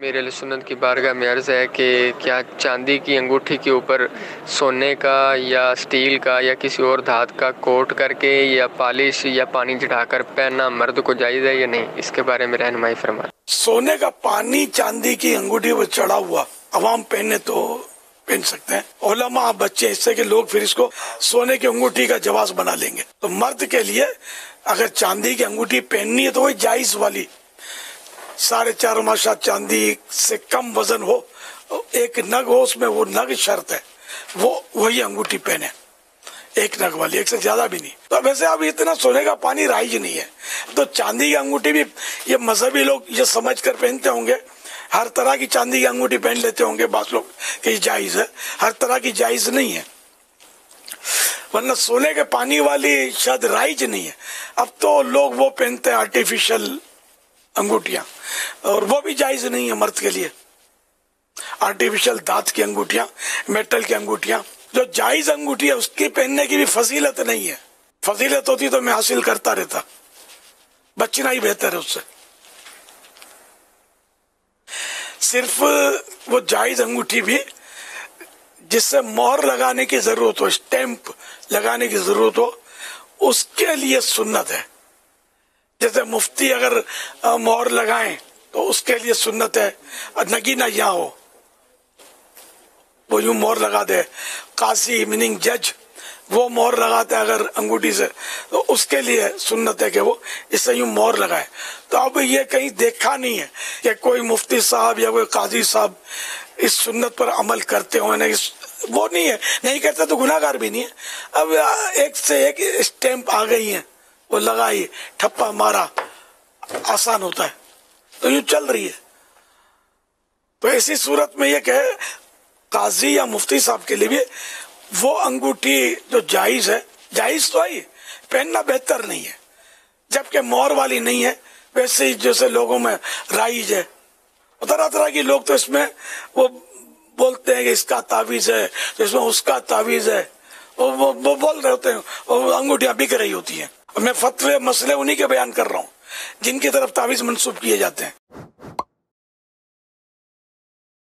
میرے علیہ سنت کی بارگاہ میں عرض ہے کہ کیا چاندی کی انگوٹھی کے اوپر سونے کا یا اسٹیل کا یا کسی اور دھات کا کوٹ کر کے یا پالش یا پانی چڑھا کر پہننا مرد کو جائز ہے یا نہیں؟ اس کے بارے میں رہنمائی فرمائیں۔ سونے کا پانی چاندی کی انگوٹھی پر چڑھا ہوا عوام پہنے تو پہن سکتے ہیں، علماء بچے، اس سے کہ لوگ پھر اس کو سونے کی انگوٹھی کا جواز بنا لیں گے۔ تو مرد کے لیے اگر چاندی کی انگوٹھی پہننی ہے تو وہی جائز والی 4.5 ماشا چاندی سے کم وزن ہو، ایک نگ ہو، اس میں وہ نگ شرط ہے، وہی انگوٹھی پہنے، ایک نگ والی، ایک سے زیادہ بھی نہیں۔ تو ویسے اب اتنا سونے کا پانی رائج نہیں ہے، تو چاندی کی انگوٹھی بھی یہ مذہبی لوگ یہ سمجھ کر پہنتے ہوں گے، ہر طرح کی چاندی کی انگوٹھی پہن لیتے ہوں گے بعض لوگ کہ یہ جائز ہے، ہر طرح کی جائز نہیں ہے، ورنہ سونے کے پانی والی شاید رائج نہیں ہے۔ اب تو لوگ وہ پہنتے ہیں آرٹیفیشل انگوٹھیاں، اور وہ بھی جائز نہیں ہے مرد کے لیے، آرٹیفیشل دھات کی انگوٹھیاں، میٹل کی انگوٹھیاں۔ جو جائز انگوٹھی ہے اس کی پہننے کی بھی فضیلت نہیں ہے، فضیلت ہوتی تو میں حاصل کرتا رہتا، بچنا ہی بہتر ہے اس سے۔ صرف وہ جائز انگوٹھی بھی جس سے مہر لگانے کی ضرورت ہو، اسٹیمپ لگانے کی ضرورت ہو، اس کے لیے سنت ہے۔ جیسے مفتی اگر مہر لگائیں تو اس کے لیے سنت ہے، نگینہ یہاں ہو وہ یوں مہر لگا دے، قاضی میننگ جج وہ مہر لگاتے اگر انگوٹھی سے تو اس کے لیے سنت ہے کہ وہ اس سے یوں مہر لگائے۔ تو اب یہ کہیں دیکھا نہیں ہے کہ کوئی مفتی صاحب یا کوئی قاضی صاحب اس سنت پر عمل کرتے ہوں، وہ نہیں ہے، نہیں کرتے تو گناہ گار بھی نہیں ہے۔ اب ایک سے ایک اسٹیمپ آ گئی ہیں، وہ لگائی، ٹھپا مارا، آسان ہوتا ہے، تو یوں چل رہی ہے۔ تو ایسی صورت میں یہ کہ قاضی یا مفتی صاحب کے لیے بھی وہ انگوٹھی جو جائز ہے، جائز تو ہے، پہننا بہتر نہیں ہے، جبکہ مہر والی نہیں ہے، ویسے ہی جیسے لوگوں میں رائج ہے، طرح طرح کے لوگ تو اس میں وہ بولتے ہیں کہ اس کا تعویذ ہے، تو اس میں اس کا تعویذ ہے، وہ بول رہے ہوتے ہیں، اور انگوٹھیاں بک رہی ہوتی ہیں۔ میں فتوے مسئلے انہی کے بیان کر رہا ہوں جن کی طرف تعویذ منسوب کیے جاتے ہیں۔